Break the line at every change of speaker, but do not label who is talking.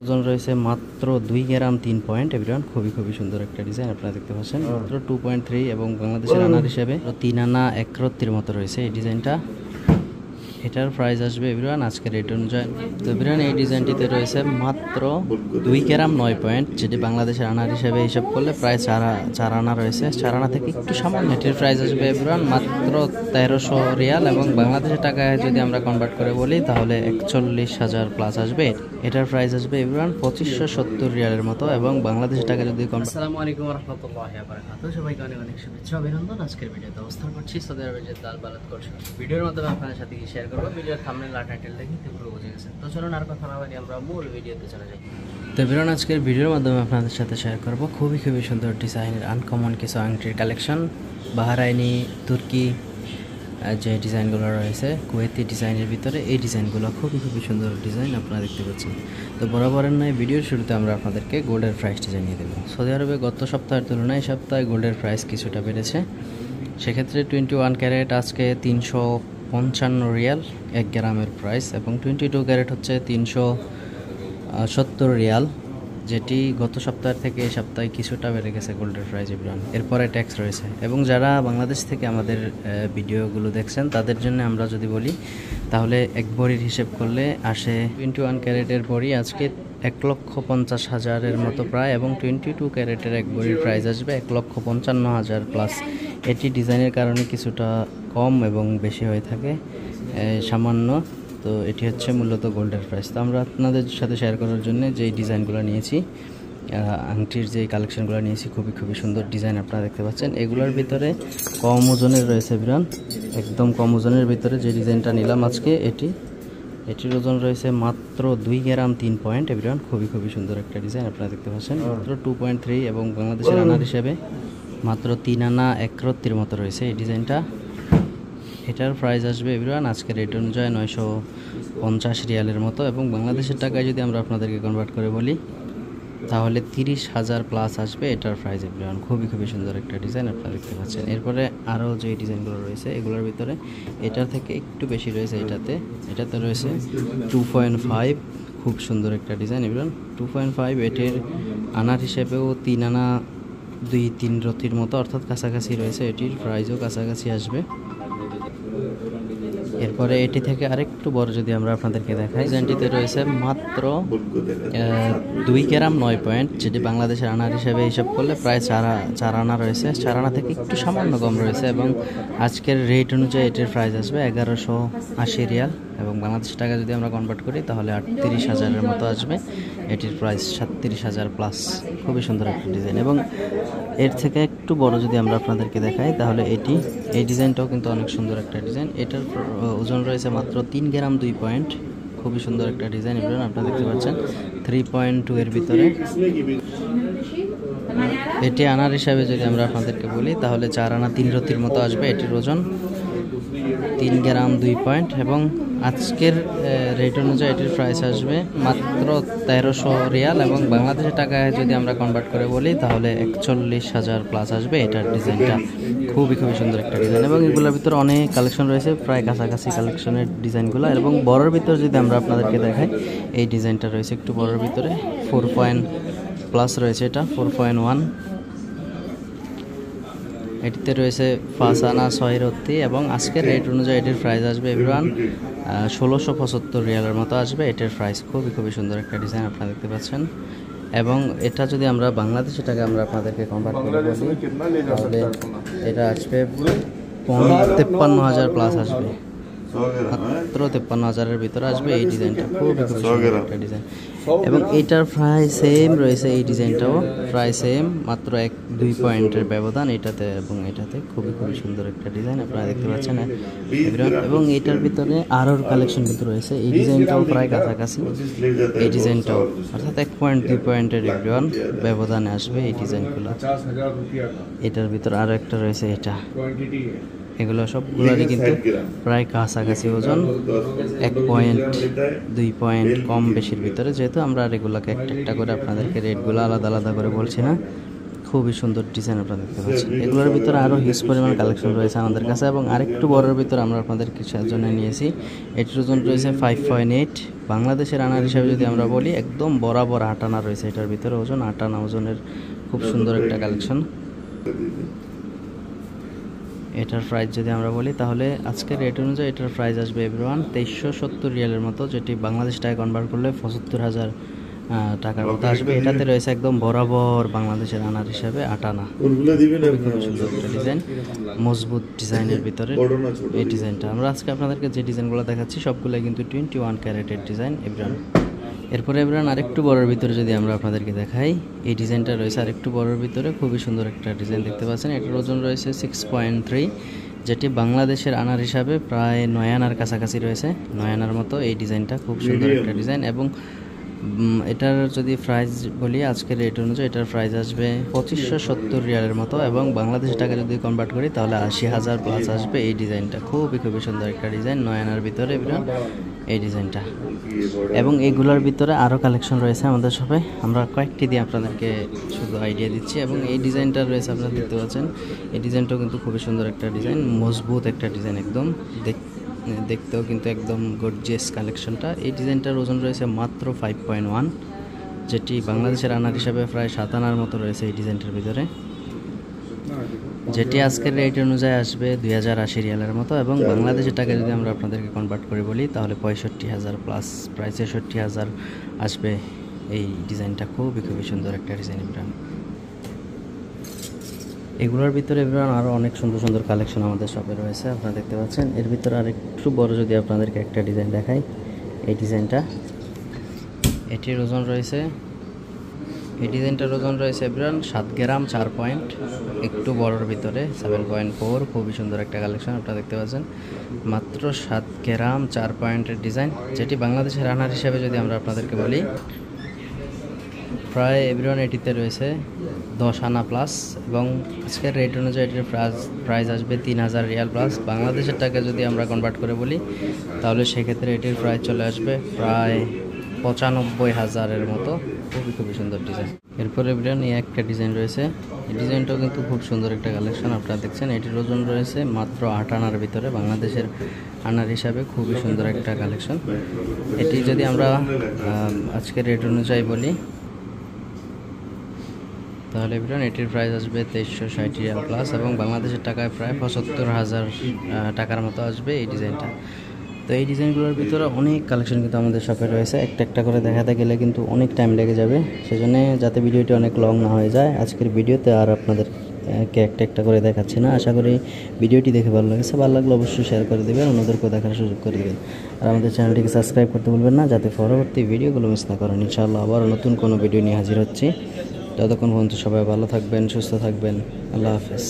ওজন রয়েছে মাত্র 2 গ্রাম 3 পয়েন্ট। এভরিওয়ান খুবই সুন্দর একটা ডিজাইন আপনারা দেখতে পাচ্ছেন। মাত্র 2.3 এবং বাংলাদেশের আনার হিসেবে 3 আনা 1 রত্তির মতো রয়েছে এই ডিজাইনটা। এটার প্রাইস আসবে এভরিওয়ান আজকের রেট অনুযায়ী। তো এভরিওয়ান এই ডিজাইনটিতে রয়েছে মাত্র 2 গ্রাম 9 পয়েন্ট, যেটি বাংলাদেশের আনার হিসেবে হিসাব করলে প্রায় 4 আনা রয়েছে। 4 আনা থেকে একটু সামান্য। এটির প্রাইস আসবে এভরিওয়ান মাত্র 1300 রিয়াল এবং বাংলাদেশের টাকায় যদি আমরা কনভার্ট করে বলি তাহলে 41,000 প্লাস আসবে। এটার প্রাইস আসবে এভরিওয়ান 2570 রিয়ালের মতো এবং বাংলাদেশের টাকা যদি আসসালামু আলাইকুম ওয়া রাহমাতুল্লাহি ওয়া বারাকাতুহু। সবাইকে অনেক শুভেচ্ছা অভিনন্দন। আজকের ভিডিওতে অবস্থান করছি সৌদি আরবের জেদ্দাহ বালাদ করছি। ভিডিওর মাধ্যমে আপনাদের সাথে শেয়ার করব। ভিডিওর থাম্বনেল আর টাইটেল দেখে পুরো বুঝে গেছেন। তো চলুন আর কথা না বাড়িয়ে আমরা মূল ভিডিওতে চলে যাই। তো এভরিওয়ান আজকের ভিডিওর মাধ্যমে আপনাদের সাথে শেয়ার করব খুবই সুন্দর ডিজাইনের আনকমন কিছু আংটির কালেকশন। বাহরাইনি, তুর্কি যে ডিজাইনগুলো রয়েছে, কুয়েতি ডিজাইনের ভিতরে এই ডিজাইনগুলো খুবই সুন্দর ডিজাইন আপনারা দেখতে পাচ্ছেন। তো বরাবরের নয় ভিডিওর শুরুতে আমরা আপনাদেরকে গোল্ডের প্রাইসটি জানিয়ে দেবো। সৌদি আরবে গত সপ্তাহের তুলনায় এই সপ্তাহে গোল্ডের প্রাইস কিছুটা বেড়েছে। সেক্ষেত্রে 21 ক্যারেট আজকে 355 রিয়াল 1 গ্রামের প্রাইস এবং 22 ক্যারেট হচ্ছে 370 রিয়াল, যেটি গত সপ্তাহ থেকে এই সপ্তাহে কিছুটা বেড়ে গেছে গোল্ডের প্রাইস এভরিওয়ান। এরপরে ট্যাক্স রয়েছে এবং যারা বাংলাদেশ থেকে আমাদের ভিডিওগুলো দেখছেন তাদের জন্য আমরা যদি বলি তাহলে এক বড়ির হিসেব করলে আসে 21 ক্যারেটের বড়ি আজকে 1,50,000-এর মতো প্রায় এবং 22 ক্যারেটের এক বড়ির প্রাইস আসবে 1,55,000 প্লাস। এটি ডিজাইনের কারণে কিছুটা কম এবং বেশি হয়ে থাকে সামান্য। তো এটি হচ্ছে মূলত গোল্ডের প্রাইস। তো আমরা আপনাদের সাথে শেয়ার করার জন্য যেই ডিজাইনগুলো নিয়েছি, আংটির যে কালেকশনগুলো নিয়েছি খুবই সুন্দর ডিজাইন আপনারা দেখতে পাচ্ছেন। এগুলোর ভিতরে কম ওজনের রয়েছে বিরান, একদম কম ওজনের ভিতরে যে ডিজাইনটা নিলাম আজকে এটির ওজন রয়েছে মাত্র 2 গ্রাম 3 পয়েন্ট। এভরিওয়ান খুবই সুন্দর একটা ডিজাইন আপনারা দেখতে পাচ্ছেন। মাত্র 2.3 এবং বাংলাদেশের আনার হিসেবে মাত্র 3 আনা 1 রত্তির মতো রয়েছে এই ডিজাইনটা। এটার প্রাইস আসবে এভরিওয়ান আজকের রেট অনুযায়ী 950 রিয়ালের মতো এবং বাংলাদেশের টাকায় যদি আমরা আপনাদেরকে কনভার্ট করে বলি তাহলে 30,000 প্লাস আসবে এটার প্রাইস এভরিওয়ান। খুবই সুন্দর একটা ডিজাইন আপনারা দেখতে পাচ্ছেন। এরপরে আরও যে ডিজাইনগুলো রয়েছে এগুলোর ভিতরে এটার থেকে একটু বেশি রয়েছে। এটাতে রয়েছে 2.5, খুব সুন্দর একটা ডিজাইন এভরিওয়ান। 2.5 এটির আনার হিসেবেও 3 আনা 2-3 রতির মতো অর্থাৎ কাছাকাছি রয়েছে। এটির প্রাইসও কাছাকাছি আসবে। এরপরে এটি থেকে আরেকটু বড় যদি আমরা আপনাদেরকে দেখাই, ডিজাইনটিতে রয়েছে মাত্র 2 গ্রাম 9 পয়েন্ট, যেটি বাংলাদেশের আনার হিসেবে হিসাব করলে প্রায় 4 আনা রয়েছে। 4 আনা থেকে একটু সামান্য কম রয়েছে এবং আজকের রেট অনুযায়ী এটির প্রাইস আসবে 1180 রিয়াল এবং বাংলাদেশের টাকা যদি আমরা কনভার্ট করি তাহলে 38,000-এর মতো আসবে। এটির প্রাইস 37,000 প্লাস। খুবই সুন্দর একটা ডিজাইন এবং এর থেকে একটু বড় যদি আমরা আপনাদেরকে দেখাই তাহলে এই ডিজাইনটাও কিন্তু অনেক সুন্দর একটা ডিজাইন। এটার ওজন রয়েছে মাত্র 3 গ্রাম 2 পয়েন্ট। খুবই সুন্দর একটা ডিজাইন এগুলো আপনারা দেখতে পাচ্ছেন। 3.2 এর ভিতরে এটি আনার হিসাবে যদি আমরা আপনাদেরকে বলি তাহলে 4 আনা 3 রতির মতো আসবে। এটির ওজন 3 গ্রাম 2 পয়েন্ট এবং আজকের রেট অনুযায়ী এটির প্রাইস আসবে মাত্র 1300 রিয়াল এবং বাংলাদেশের টাকায় যদি আমরা কনভার্ট করে বলি তাহলে 41,000 প্লাস আসবে। এটার ডিজাইনটা খুবই সুন্দর একটা ডিজাইন এবং এগুলোর ভিতরে অনেক কালেকশন রয়েছে, প্রায় কাছাকাছি কালেকশনের ডিজাইনগুলো। এবং বড়োর ভিতরে যদি আমরা আপনাদেরকে দেখাই এই ডিজাইনটা রয়েছে একটু বড়োর ভিতরে 4+ রয়েছে। এটা 4.1, এটিতে রয়েছে 5 আনা 6 রত্তি এবং আজকের রেট অনুযায়ী এটির প্রাইস আসবে এভরিওয়ান 1675 রিয়ালের মতো আসবে। এটার প্রাইস খুবই সুন্দর একটা ডিজাইন আপনারা দেখতে পাচ্ছেন এবং এটা যদি আমরা বাংলাদেশি টাকা আমরা আপনাদেরকে কনভার্ট করে বলি তাহলে এটা আসবে 53,000 প্লাস আসবে। মাত্র 53,000-এর ভিতরে আসবে এই ডিজাইনটা। খুবই সুন্দর একটা ডিজাইন এবং এইটার প্রায় সেম রয়েছে। এই ডিজাইনটাও প্রায় সেম, মাত্র 1-2 পয়েন্টের ব্যবধান এটাতে এবং এটাতে। খুবই সুন্দর একটা ডিজাইন আপনারা দেখতে পাচ্ছেন এবং এটার ভিতরে আরও কালেকশন কিন্তু রয়েছে। এই ডিজাইনটাও প্রায় কাছাকাছি, এই ডিজাইনটাও অর্থাৎ 1.2 পয়েন্টের এভরিওয়ান ব্যবধানে আসবে এই ডিজাইনগুলো। এটার ভিতরে আরও একটা রয়েছে এটা। এগুলো সবগুলোরই কিন্তু প্রায় কাছাকাছি ওজন, 1.2 পয়েন্ট কম বেশির ভিতরে, যেহেতু আমরা আর এগুলোকে একটা করে আপনাদেরকে রেটগুলো আলাদা করে বলছি না। খুবই সুন্দর ডিজাইন আপনারা দেখতে পাচ্ছেন। এগুলোর ভিতরে আরও হিউজ পরিমাণ কালেকশন রয়েছে আমাদের কাছে, এবং আরেকটু বড়োর ভিতরে আমরা আপনাদের কিছুর জন্য নিয়েছি। এটির ওজন রয়েছে 5.8। বাংলাদেশের আনার হিসাবে যদি আমরা বলি একদম বরাবর 8 আনা রয়েছে এটার ভিতরে ওজন, 8 আনা ওজনের খুব সুন্দর একটা কালেকশন। এটার প্রাইস যদি আমরা বলি তাহলে আজকের রেট অনুযায়ী এটার প্রাইস আসবে এভরিওয়ান 2370 রিয়ালের মতো, যেটি বাংলাদেশ টাকায় কনভার্ট করলে 75,000 টাকার মতো আসবে। এটাতে রয়েছে একদম বরাবর বাংলাদেশের আনার হিসাবে 8 আনা। খুবই সুন্দর একটা ডিজাইন, মজবুত ডিজাইনের ভিতরে এই ডিজাইনটা। আমরা আজকে আপনাদেরকে যে ডিজাইনগুলো দেখাচ্ছি সবগুলোই কিন্তু 21 ক্যারেটের ডিজাইন এভরিওয়ান। এরপরে এভরিওয়ান আরেকটু বড়োর ভিতরে যদি আমরা আপনাদেরকে দেখাই, এই ডিজাইনটা রয়েছে আরেকটু বড়োর ভিতরে, খুবই সুন্দর একটা ডিজাইন দেখতে পাচ্ছেন। এটার ওজন রয়েছে 6.3, যেটি বাংলাদেশের আনার হিসাবে প্রায় 9 আনার কাছাকাছি রয়েছে, 9 আনার মতো এই ডিজাইনটা। খুব সুন্দর একটা ডিজাইন, এবং এটার যদি প্রাইস বলি আজকের রেট অনুযায়ী এটার প্রাইস আসবে 2570 রিয়ালের মতো, এবং বাংলাদেশ টাকা যদি কনভার্ট করি তাহলে 80,000 প্লাস আসবে এই ডিজাইনটা। খুবই সুন্দর একটা ডিজাইন, 9 আনার ভিতরে এই ডিজাইনটা। এবং এইগুলোর ভিতরে আরও কালেকশন রয়েছে আমাদের শপে, আমরা কয়েকটি দিয়ে আপনাদেরকে শুধু আইডিয়া দিচ্ছি। এবং এই ডিজাইনটা রয়েছে আপনারা দেখতে পাচ্ছেন, এই ডিজাইনটাও কিন্তু খুবই সুন্দর একটা ডিজাইন, মজবুত একটা ডিজাইন, একদম দেখতেও কিন্তু একদম গর্জিয়াস কালেকশনটা। এই ডিজাইনটার ওজন রয়েছে মাত্র 5.1, যেটি বাংলাদেশের আনার হিসাবে প্রায় 7 আনার মতো রয়েছে এই ডিজাইনটার ভিতরে, যেটি আজকের রেট অনুযায়ী আসবে 2080 রিয়ালের মতো, এবং বাংলাদেশের টাকা যদি আমরা আপনাদেরকে কনভার্ট করে বলি তাহলে 65,000 প্লাস, প্রায় 66,000 আসবে এই ডিজাইনটা। খুবই সুন্দর একটা ডিজাইন ব্র্যান্ড। এগুলোর ভিতরে আরও অনেক সুন্দর কালেকশন আমাদের শপে রয়েছে, আপনারা দেখতে পাচ্ছেন। এর ভিতরে আর একটু বড় যদি আপনাদেরকে একটা ডিজাইন দেখাই, এই ডিজাইনটা, এটির ওজন রয়েছে, এই ডিজাইনটার ওজন রয়েছে 7 গ্রাম 4 পয়েন্ট, একটু বড়োর ভিতরে 7.4। খুবই সুন্দর একটা কালেকশন আপনারা দেখতে পাচ্ছেন, মাত্র 7 গ্রাম 4 পয়েন্টের ডিজাইন, যেটি বাংলাদেশের আনার হিসাবে যদি আমরা আপনাদেরকে বলি প্রায় এটিতে রয়েছে 10 আনা প্লাস, এবং আজকের রেট অনুযায়ী এটির প্রাইস আসবে 3000 রিয়াল প্লাস। বাংলাদেশের টাকা যদি আমরা কনভার্ট করে বলি তাহলে সেক্ষেত্রে এটির প্রাইস চলে আসবে প্রায় 95,000-এর মতো। খুবই সুন্দর ডিজাইন। এরপরে এই একটা ডিজাইন রয়েছে, এই ডিজাইনটাও কিন্তু খুব সুন্দর একটা কালেকশন আপনারা দেখছেন। এটির ওজন রয়েছে মাত্র 8 আনার ভিতরে, বাংলাদেশের আনার হিসাবে খুবই সুন্দর একটা কালেকশন। এটি যদি আমরা আজকের রেট অনুযায়ী বলি তাহলে এটির প্রাইস আসবে 2360 রিয়াল প্লাস, এবং বাংলাদেশের টাকায় প্রায় 75,000 টাকার মতো আসবে এই ডিজাইনটা। তো এই ডিজাইনগুলোর ভিতরে অনেক কালেকশন কিন্তু আমাদের শপে রয়েছে, একটা করে দেখাতে গেলে কিন্তু অনেক টাইম লেগে যাবে, সেজন্য যাতে ভিডিওটি অনেক লং না হয়ে যায় আজকের ভিডিওতে আর আপনাদেরকে একটা করে দেখাচ্ছি না। আশা করি ভিডিওটি দেখে ভালো লেগেছে, ভালো লাগলে অবশ্যই শেয়ার করে দেবেন, অন্যদেরকেও দেখার সুযোগ করে দেবেন, আর আমাদের চ্যানেলটিকে সাবস্ক্রাইব করতে ভুলবেন না যাতে পরবর্তী ভিডিওগুলো মিস না করেন। ইনশাআল্লাহ আবার নতুন কোনো ভিডিও নিয়ে হাজির হচ্ছি। ততক্ষণ পর্যন্ত সবাই ভালো থাকবেন, সুস্থ থাকবেন। আল্লাহ হাফেজ।